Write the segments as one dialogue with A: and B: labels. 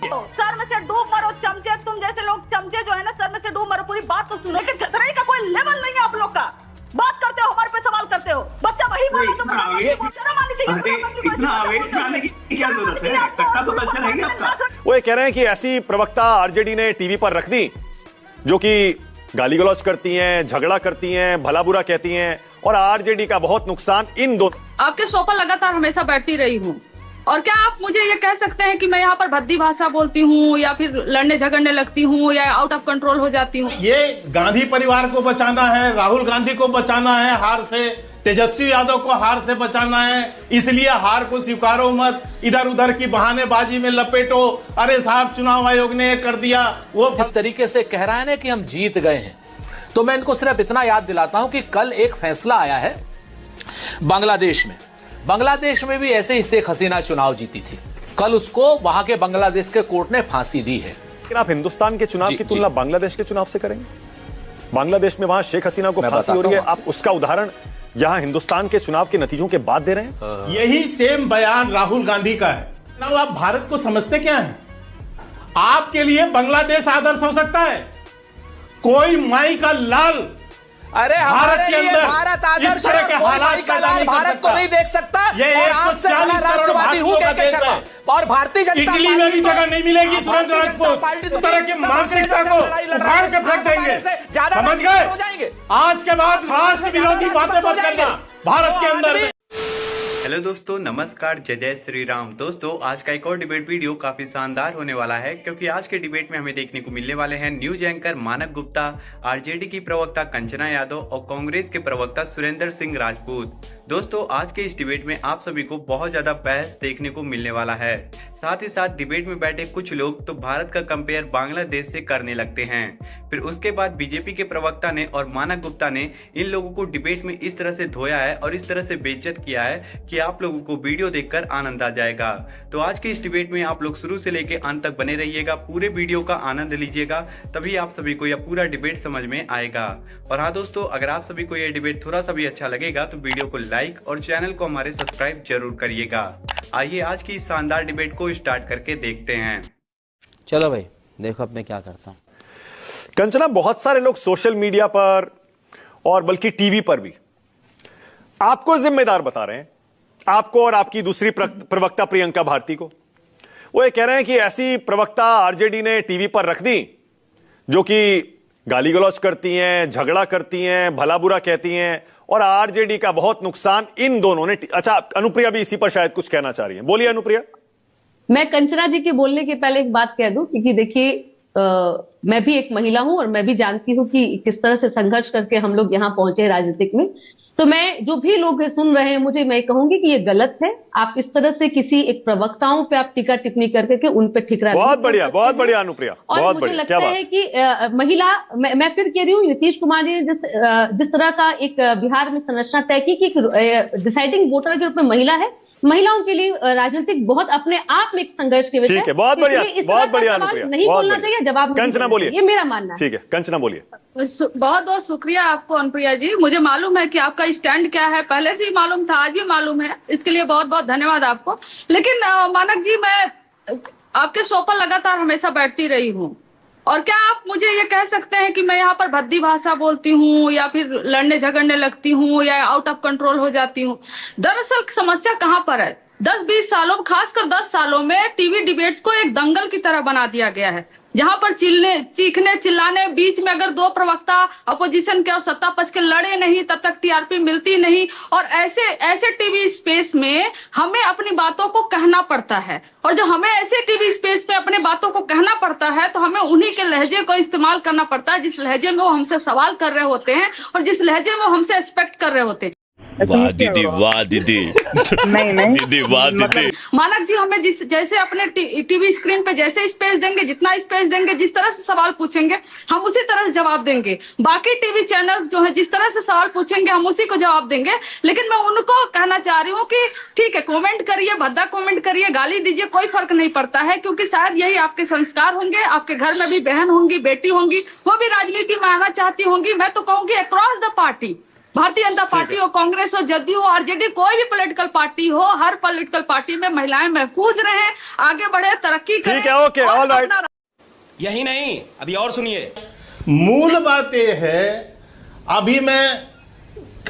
A: Sir में से डूब मरो चमचे, तुम जैसे लोग चमचे जो है ना, सर में से डूब मरो। पूरी बात तो सुनो कि चतराई का कोई लेवल नहीं है आप लोग का। बात करते हो, हमारे पे सवाल करते हो। बच्चा वही बोला तो शर्म आनी चाहिए।
B: इतना आवेश में आने की क्या जरूरत है? कट्टा तो कल्चर है ही आपका।
C: वो ये कह रहे हैं कि ऐसी प्रवक्ता आरजेडी ने टीवी पर रख दी जो कि गाली गलौज करती हैं, झगड़ा करती हैं, भला बुरा कहती हैं और आरजेडी का बहुत नुकसान इन दो।
A: आपके शो पर लगातार हमेशा बैठती रही हूँ, और क्या आप मुझे ये कह सकते हैं कि मैं यहाँ पर भद्दी भाषा बोलती हूँ या फिर लड़ने झगड़ने लगती हूँ या आउट ऑफ कंट्रोल हो जाती हूँ?
D: ये गांधी परिवार को बचाना है, राहुल गांधी को बचाना है हार से, तेजस्वी यादव को हार से बचाना है, इसलिए हार को स्वीकारो मत, इधर उधर की बहानेबाजी में लपेटो। अरे साहब चुनाव आयोग ने ये कर दिया, वो
E: जिस तरीके से कह रहा है ना कि हम जीत गए हैं, तो मैं इनको सिर्फ इतना याद दिलाता हूं कि कल एक फैसला आया है बांग्लादेश में भी ऐसे ही शेख हसीना चुनाव जीती थी। कल उसको वहां के बांग्लादेश के कोर्ट ने फांसी दी है।
C: लेकिन आप हिंदुस्तान के चुनाव की तुलना बांग्लादेश के चुनाव से करेंगे? बांग्लादेश में वहां शेख हसीना को फांसी हो रही है, आप उसका उदाहरण यहां हिंदुस्तान के चुनाव के नतीजों के बाद दे रहे हैं।
D: यही सेम बयान राहुल गांधी का है ना। आप भारत को समझते क्या है? आपके लिए बांग्लादेश आदर्श हो सकता है, कोई माई का लाल
E: अरे हमारे लिए
D: अंदर
E: भारत आदर्श
D: इस तरह के हालात
E: का लाल भारत को नहीं देख सकता।
D: ये
E: और आपसे बड़ा राष्ट्रवादी हूं के शर्मा और भारतीय जनता
D: इटली में भी जगह नहीं मिलेगी सुरेंद्र राजपूत। इस तरह की मानसिकता को उखाड़ के फेंक देंगे, समझ गए? आज के बाद राष्ट्र विरोधी बातें मत करना भारत के अंदर।
F: हेलो दोस्तों, नमस्कार, जय जय श्री राम। दोस्तों आज का एक और डिबेट वीडियो काफी शानदार होने वाला है, क्योंकि आज के डिबेट में हमें देखने को मिलने वाले हैं न्यूज एंकर मानक गुप्ता, आरजेडी की प्रवक्ता कंचना यादव और कांग्रेस के प्रवक्ता सुरेंद्र सिंह राजपूत। दोस्तों आज के इस डिबेट में आप सभी को बहुत ज्यादा बहस देखने को मिलने वाला है। साथ ही साथ डिबेट में बैठे कुछ लोग तो भारत का कंपेयर बांग्लादेश से करने लगते हैं। फिर उसके बाद बीजेपी के प्रवक्ता ने और मानक गुप्ता ने इन लोगों को डिबेट में इस तरह से धोया है और इस तरह से बेइज्जत किया है कि आप लोगों को वीडियो देखकर आनंद आ जाएगा। तो आज के इस डिबेट में आप लोग शुरू से लेकर अंत तक बने रहिएगा, पूरे वीडियो का आनंद लीजिएगा, तभी आप सभी को यह पूरा डिबेट समझ में आएगा। और हाँ दोस्तों, अगर आप सभी को यह डिबेट थोड़ा सा भी अच्छा लगेगा तो वीडियो को लाइक और चैनल को हमारे सब्सक्राइब जरूर करिएगा। आइए आज की इस शानदार डिबेट को स्टार्ट करके देखते हैं।
G: चलो भाई देखो अब मैं क्या करता हूं।
C: कंचना, बहुत सारे लोग सोशल मीडिया पर और बल्कि टीवी पर भी आपको जिम्मेदार बता रहे हैं, आपको और आपकी दूसरी प्रवक्ता प्रियंका भारती को। वो ये कह रहे हैं कि ऐसी प्रवक्ता आरजेडी ने टीवी पर रख दी जो कि गाली गलौज करती हैं, झगड़ा करती हैं, भला बुरा कहती हैं और आरजेडी का बहुत नुकसान इन दोनों ने। अच्छा, अनुप्रिया भी इसी पर शायद कुछ कहना चाह रही है, बोलिए अनुप्रिया।
H: मैं कंचना जी के बोलने के पहले एक बात कह दूं, क्योंकि देखिए मैं भी एक महिला हूं और मैं भी जानती हूं कि किस तरह से संघर्ष करके हम लोग यहाँ पहुंचे राजनीतिक में। तो मैं जो भी लोग सुन रहे हैं मैं कहूंगी कि ये गलत है। आप इस तरह से किसी एक प्रवक्ताओं पे आप टीका टिप्पणी करके उन पे ठिकरा।
C: बहुत बढ़िया अनुप्रिया,
H: और मुझे लगता है कि महिला, मैं फिर कह रही हूँ, नीतीश कुमार जी ने जिस तरह का एक बिहार में संरचना तय की कि डिसाइडिंग वोटर के रूप में महिला है, महिलाओं के लिए राजनीतिक बहुत अपने आप में एक संघर्ष के विषय।
C: ठीक है, बहुत बढ़िया अनुप्रिया,
H: नहीं बोलना चाहिए, जवाब
C: कंचना बोलिए,
H: ये मेरा मानना है।
C: ठीक है कंचना बोलिए।
A: बहुत बहुत शुक्रिया आपको अनुप्रिया जी, मुझे मालूम है कि आपका स्टैंड क्या है, पहले से ही मालूम था, आज भी मालूम है, इसके लिए बहुत बहुत धन्यवाद आपको। लेकिन मानक जी, मैं आपके शो पर लगातार हमेशा बैठती रही हूँ, और क्या आप मुझे ये कह सकते हैं कि मैं यहाँ पर भद्दी भाषा बोलती हूँ या फिर लड़ने झगड़ने लगती हूँ या आउट ऑफ कंट्रोल हो जाती हूँ? दरअसल समस्या कहाँ पर है? 10-20 सालों, खासकर 10 सालों में टीवी डिबेट्स को एक दंगल की तरह बना दिया गया है, जहां पर चीखने चिल्लाने, बीच में अगर दो प्रवक्ता अपोजिशन के और सत्ता पक्ष के लड़े नहीं तब तक टीआरपी मिलती नहीं। और ऐसे टीवी स्पेस में हमें अपनी बातों को कहना पड़ता है, और जो हमें ऐसे टीवी स्पेस में अपने बातों को कहना पड़ता है तो हमें उन्हीं के लहजे को इस्तेमाल करना पड़ता है जिस लहजे में वो हमसे सवाल कर रहे होते हैं और जिस लहजे में वो हमसे एक्सपेक्ट कर रहे होते हैं।
I: वाह दीदी, वाह दीदी,
B: नहीं
I: दीदी, वाह दीदी।
A: मानक जी, हमें जैसे अपने टीवी स्क्रीन पे जैसे स्पेस देंगे, जितना स्पेस देंगे, जिस तरह से सवाल पूछेंगे हम उसी तरह से जवाब देंगे। बाकी टीवी चैनल जो है जिस तरह से सवाल पूछेंगे हम उसी को जवाब देंगे। लेकिन मैं उनको कहना चाह रही हूँ कि ठीक है, कमेंट करिए, भद्दा कमेंट करिए, गाली दीजिए, कोई फर्क नहीं पड़ता है, क्योंकि शायद यही आपके संस्कार होंगे। आपके घर में भी बहन होंगी, बेटी होंगी, वो भी राजनीति में आना चाहती होंगी। मैं तो कहूंगी across the party Bharatiya Janata party हो, कांग्रेस हो, जदयू हो, आरजेडी, कोई भी पॉलिटिकल पार्टी हो, हर पॉलिटिकल पार्टी में महिलाएं महफूज रहे, आगे बढ़े, तरक्की करें।
C: ठीक है, ओके, ऑल राइट।
J: यही नहीं, अभी और सुनिए।
D: मूल बात यह है, अभी मैं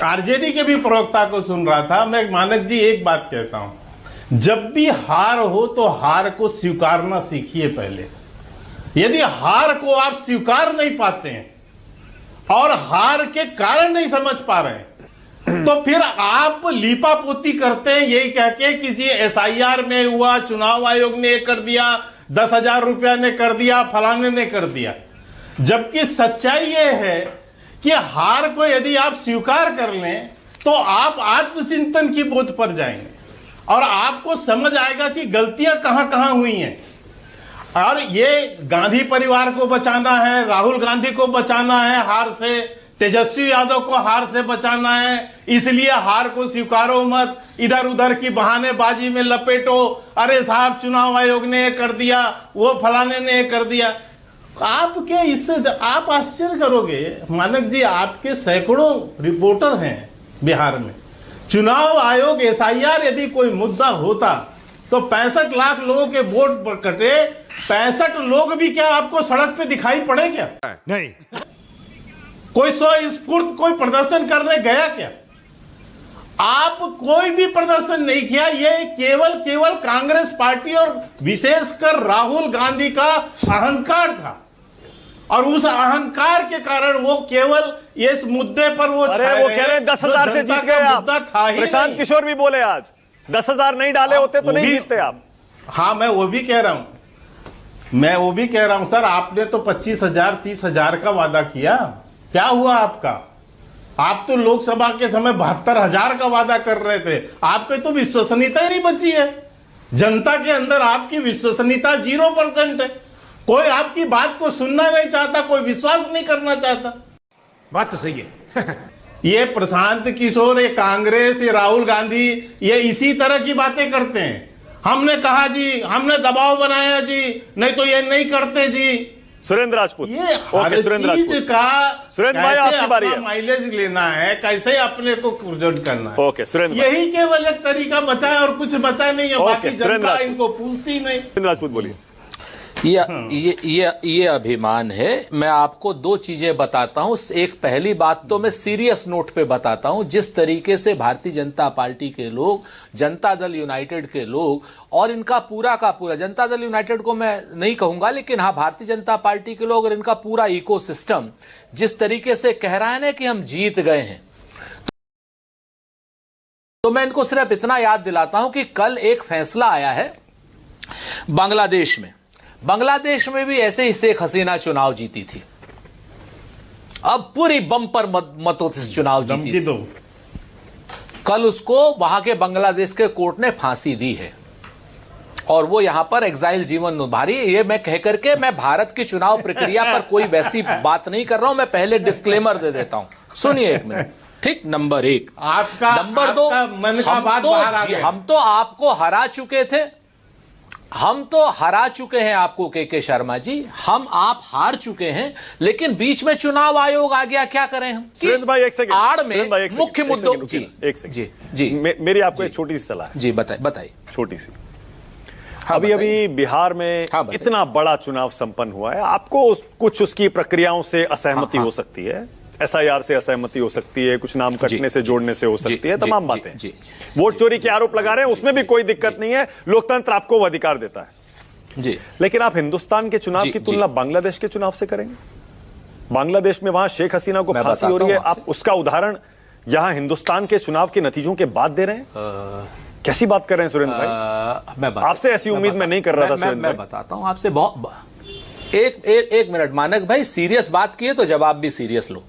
D: आरजेडी के भी प्रवक्ता को सुन रहा था। मैं मानक जी एक बात कहता हूं, जब भी हार हो तो हार को स्वीकारना सीखिए पहले। यदि हार को आप स्वीकार नहीं पाते हैं और हार के कारण नहीं समझ पा रहे हैं, तो फिर आप लीपापोती करते हैं यही कह के कि जी एसआईआर में हुआ, चुनाव आयोग ने कर दिया, 10,000 रुपया ने कर दिया, फलाने ने कर दिया। जबकि सच्चाई यह है कि हार को यदि आप स्वीकार कर लें तो आप आत्मचिंतन की बोध पर जाएंगे और आपको समझ आएगा कि गलतियां कहां कहां हुई हैं। और ये गांधी परिवार को बचाना है, राहुल गांधी को बचाना है हार से, तेजस्वी यादव को हार से बचाना है, इसलिए हार को स्वीकारो मत, इधर उधर की बहानेबाजी में लपेटो। अरे साहब चुनाव आयोग ने ये कर दिया, वो फलाने ने ये कर दिया। आपके इससे आप आश्चर्य करोगे मानक जी, आपके सैकड़ों रिपोर्टर हैं बिहार में। चुनाव आयोग एसआईआर यदि कोई मुद्दा होता तो 65 लाख लोगों के वोट पर कटे, 65 लोग भी क्या आपको सड़क पे दिखाई पड़े क्या?
B: नहीं।
D: कोई स्वस्फूर्त कोई प्रदर्शन करने गया क्या? आप कोई भी प्रदर्शन नहीं किया। ये केवल कांग्रेस पार्टी और विशेषकर राहुल गांधी का अहंकार था और उस अहंकार के कारण वो केवल इस मुद्दे पर वो
C: कह रहे हैं 10,000 से जीत गए आप। प्रशांत किशोर भी बोले आज 10,000 नहीं डाले होते तो नहीं जीतते आप।
D: हाँ, मैं वो भी कह रहा हूं सर। आपने तो 25,000 30,000 का वादा किया, क्या हुआ आपका? आप तो लोकसभा के समय 72,000 का वादा कर रहे थे। आपकी तो विश्वसनीयता ही नहीं बची है। जनता के अंदर आपकी विश्वसनीयता 0% है। कोई आपकी बात को सुनना नहीं चाहता, कोई विश्वास नहीं करना चाहता।
B: बात तो सही है।
D: ये प्रशांत किशोर, ये कांग्रेस, ये राहुल गांधी, ये इसी तरह की बातें करते हैं। हमने कहा जी, हमने दबाव बनाया जी, नहीं तो ये नहीं करते जी।
C: सुरेंद्र राजपूत,
D: ये हर चीज का
C: सुरेंद्र भाई आपकी बारी है।
D: माइलेज लेना है, कैसे अपने को प्रेजेंट करना है।
C: ओके सुरेंद्र,
D: यही केवल एक तरीका बचा है और कुछ बचा नहीं है। बाकी जनता इनको पूछती नहीं।
C: सुरेंद्र राजपूत बोलिए।
E: ये अभिमान है। मैं आपको दो चीजें बताता हूं। एक पहली बात तो मैं सीरियस नोट पे बताता हूं, जिस तरीके से भारतीय जनता पार्टी के लोग, जनता दल यूनाइटेड के लोग और इनका पूरा का पूरा, जनता दल यूनाइटेड को मैं नहीं कहूंगा लेकिन हाँ भारतीय जनता पार्टी के लोग और इनका पूरा इकोसिस्टम जिस तरीके से कह रहा है ना कि हम जीत गए हैं, तो मैं इनको सिर्फ इतना याद दिलाता हूं कि कल एक फैसला आया है बांग्लादेश में भी ऐसे ही शेख हसीना चुनाव जीती थी। अब पूरी बम्पर मतों से चुनाव जीती थी। कल उसको वहां के बांग्लादेश के कोर्ट ने फांसी दी है और वो यहां पर एग्जाइल जीवन निभा। ये मैं कह करके मैं भारत की चुनाव प्रक्रिया पर कोई वैसी बात नहीं कर रहा हूं। मैं पहले डिस्क्लेमर दे देता हूं, सुनिए एक मिनट। ठीक, नंबर 1।
D: आपका
E: नंबर 2, हम तो आपको हरा चुके थे। हम तो हरा चुके हैं आपको के शर्मा जी, आप हार चुके हैं, लेकिन बीच में चुनाव आयोग आ गया, क्या करें हम?
C: सुरेंद्र भाई एक सेकंड,
E: आड़ में मुख्य मुद्दों
C: जी मेरी आपको एक छोटी सी सलाह है।
E: जी बताइए।
C: छोटी सी। अभी बिहार में इतना बड़ा चुनाव संपन्न हुआ है, आपको कुछ उसकी प्रक्रियाओं से असहमति हो सकती है, एसआईआर से असहमति हो सकती है, कुछ नाम कटने से जोड़ने से हो सकती है, तमाम बातें। वोट चोरी के आरोप लगा रहे हैं, उसमें भी कोई दिक्कत नहीं है, लोकतंत्र आपको वो अधिकार देता है
E: जी।
C: लेकिन आप हिंदुस्तान के चुनाव की तुलना बांग्लादेश के चुनाव से करेंगे। बांग्लादेश में वहां शेख हसीना को फांसी हो रही है, आप उसका उदाहरण यहां हिंदुस्तान के चुनाव के नतीजों के बाद दे रहे हैं। कैसी बात कर रहे हैं सुरेंद्र भाई? आपसे ऐसी उम्मीद मैं नहीं कर रहा था सुरेंद्र भाई।
E: मैं बताता हूं आपसे एक मिनट मानक भाई, सीरियस बात की है तो जवाब भी सीरियस लो।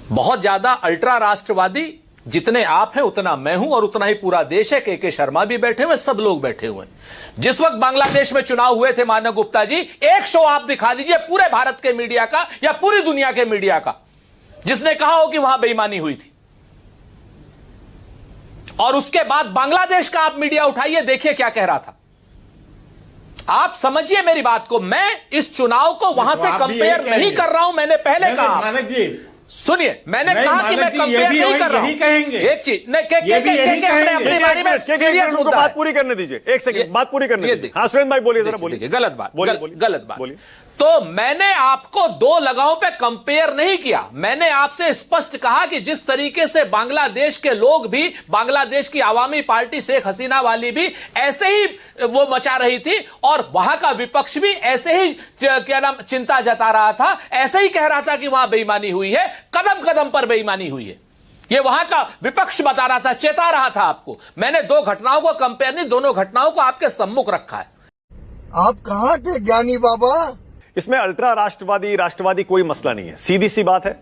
E: बहुत ज्यादा अल्ट्रा राष्ट्रवादी जितने आप हैं उतना मैं हूं और उतना ही पूरा देश है। के शर्मा भी बैठे हुए, सब लोग बैठे हुए हैं। जिस वक्त बांग्लादेश में चुनाव हुए थे मानक गुप्ता जी, एक शो आप दिखा दीजिए पूरे भारत के मीडिया का या पूरी दुनिया के मीडिया का जिसने कहा हो कि वहां बेईमानी हुई थी। और उसके बाद बांग्लादेश का आप मीडिया उठाइए, देखिए क्या कह रहा था। आप समझिए मेरी बात को, मैं इस चुनाव को वहां से कंपेयर नहीं कर रहा हूं। मैंने पहले कहा
D: मानक जी,
E: सुनिए, मैंने
D: नहीं,
E: कहा कि मैं
D: मानक जी,
E: कंपेयर
D: ये भी
E: नहीं कर रहा हूं।
D: यही कहेंगे।
E: एक चीज नहीं,
D: ये भी यही
E: अपने अपनी बारी में सीरियस
C: उनको
E: मुद्दा
C: बात
E: है।
C: पूरी करने दीजिए, एक सेकंड बात पूरी करने
E: ये
C: दीजिए। हाँ सुरेंद्र भाई बोलिए, जरा बोलिए।
E: गलत बात,
C: बोलिए,
E: गलत बात
C: बोलिए।
E: तो मैंने आपको दो लगाओं पे कंपेयर नहीं किया। मैंने आपसे स्पष्ट कहा कि जिस तरीके से बांग्लादेश के लोग भी, बांग्लादेश की आवामी पार्टी शेख हसीना वाली भी ऐसे ही वो मचा रही थी, और वहां का विपक्ष भी ऐसे ही क्या नाम चिंता जता रहा था, ऐसे ही कह रहा था कि वहां बेईमानी हुई है, कदम कदम पर बेईमानी हुई है। ये वहां का विपक्ष बता रहा था, चेता रहा था आपको। मैंने दो घटनाओं को कंपेयर नहीं, दोनों घटनाओं को आपके सम्मुख रखा है।
K: आप कहां थे ज्ञानी बाबा?
C: इसमें अल्ट्रा राष्ट्रवादी राष्ट्रवादी कोई मसला नहीं है, सीधी सी बात है।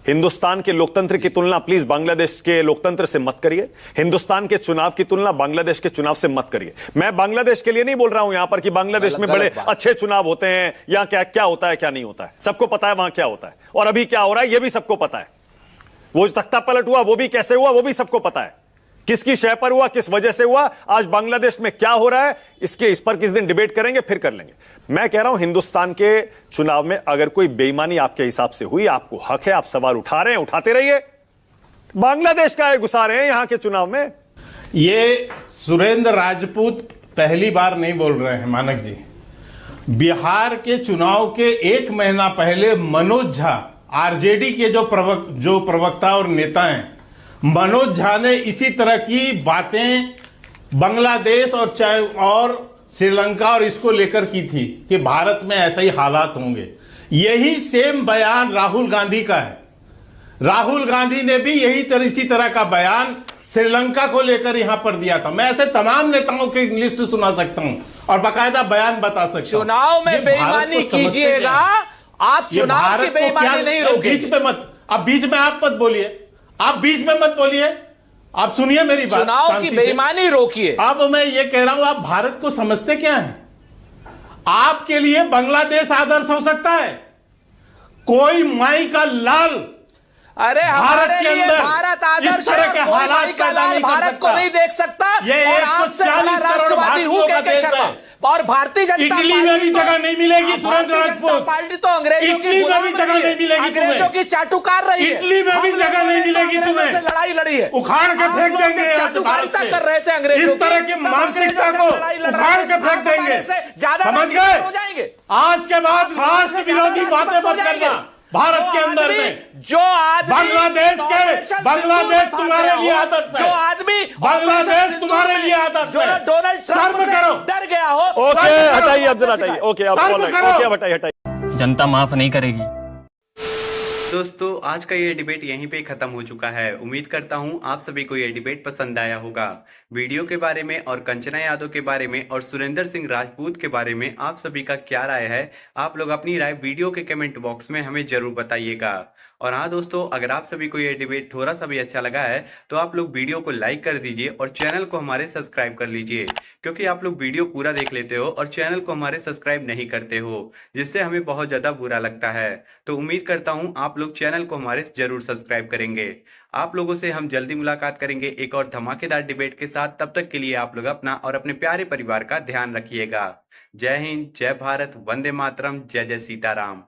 C: हिंदुस्तान के लोकतंत्र की तुलना प्लीज बांग्लादेश के लोकतंत्र से मत करिए। हिंदुस्तान के चुनाव की तुलना बांग्लादेश के चुनाव से मत करिए। मैं बांग्लादेश के लिए नहीं बोल रहा हूं यहां पर कि बांग्लादेश में बड़े अच्छे चुनाव होते हैं या क्या क्या होता है क्या नहीं होता है। सबको पता है वहां क्या होता है और अभी क्या हो रहा है, यह भी सबको पता है। वो जो तख्ता पलट हुआ वो भी कैसे हुआ वो भी सबको पता है, किसकी शय पर हुआ, किस वजह से हुआ, आज बांग्लादेश में क्या हो रहा है, इस पर किस दिन डिबेट करेंगे, फिर कर लेंगे। मैं कह रहा हूं हिंदुस्तान के चुनाव में अगर कोई बेईमानी आपके हिसाब से हुई, आपको हक है, आप सवाल उठा रहे हैं, उठाते रहिए। बांग्लादेश का है घुसा रहे हैं यहां के चुनाव में।
D: ये सुरेंद्र राजपूत पहली बार नहीं बोल रहे हैं मानक जी। बिहार के चुनाव के एक महीना पहले मनोज झा, आरजेडी के जो प्रवक्ता और नेता हैं, मनोज झा ने इसी तरह की बातें बांग्लादेश और श्रीलंका और इसको लेकर की थी कि भारत में ऐसे ही हालात होंगे। यही सेम बयान राहुल गांधी का है। राहुल गांधी ने भी इसी तरह का बयान श्रीलंका को लेकर यहां पर दिया था। मैं ऐसे तमाम नेताओं की लिस्ट सुना सकता हूं और बाकायदा बयान बता सकता हूं।
E: चुनाव में बेईमानी कीजिएगा, आप चुनाव की बेईमानी नहीं रोकेंगे।
D: बीच में मत, अब बीच में आप मत बोलिए, आप बीच में मत बोलिए, आप सुनिए मेरी बात।
E: चुनाव की बेईमानी रोकिए।
D: अब मैं ये कह रहा हूं, आप भारत को समझते क्या है? आपके लिए बांग्लादेश आदर्श हो सकता है, कोई माई का लाल
E: अरे हमारे लिए भारत आदर्श है, कोई माई का लाल भारत को नहीं देख सकता। और आपसे बड़ा राष्ट्रवादी हूं के शर्मा, और भारतीय जनता
D: इटली में भी जगह नहीं मिलेगी सुरेंद्र राजपूत।
E: पार्टी तो अंग्रेजों की
D: जगह नहीं मिलेगी,
E: अंग्रेजों की चाटुकार रही है।
D: इटली में भी जगह नहीं मिलेगी तुम्हें।
E: लड़ाई लड़ी है,
D: उखाड़ के फेंक देंगे।
E: चाटुकारिता कर रहे थे अंग्रेजों,
D: इस तरह की मानसिकता को उखाड़ के फेंक देंगे, समझ गए?
E: हो जाएंगे।
D: आज के बाद राष्ट्र विरोधी बातें मत करना। भारत के अंदर में
E: जो आदमी
D: बांग्लादेश तुम्हारे लिए आदर्श है,
E: जो आदमी
D: बांग्लादेश तुम्हारे लिए आदर्श है।
E: डोनाल्ड ट्रंप से डर गया हो।
C: ओके हटाइए, अब जरा हटाइए। ओके अब हटाइए।
J: जनता माफ नहीं करेगी।
F: दोस्तों आज का ये डिबेट यहीं पे खत्म हो चुका है। उम्मीद करता हूँ आप सभी को ये डिबेट पसंद आया होगा। वीडियो के बारे में और कंचना यादव के बारे में और सुरेंद्र सिंह राजपूत के बारे में आप सभी का क्या राय है, आप लोग अपनी राय वीडियो के कमेंट बॉक्स में हमें जरूर बताइएगा। और हाँ दोस्तों, अगर आप सभी को ये डिबेट थोड़ा सा भी अच्छा लगा है तो आप लोग वीडियो को लाइक कर दीजिए और चैनल को हमारे सब्सक्राइब कर लीजिए, क्योंकि आप लोग वीडियो पूरा देख लेते हो और चैनल को हमारे सब्सक्राइब नहीं करते हो, जिससे हमें बहुत ज़्यादा बुरा लगता है। तो उम्मीद करता हूँ आप लोग चैनल को हमारे जरूर सब्सक्राइब करेंगे। आप लोगों से हम जल्दी मुलाकात करेंगे एक और धमाकेदार डिबेट के साथ। तब तक के लिए आप लोग अपना और अपने प्यारे परिवार का ध्यान रखिएगा। जय हिंद, जय भारत, वंदे मातरम, जय जय सीताराम।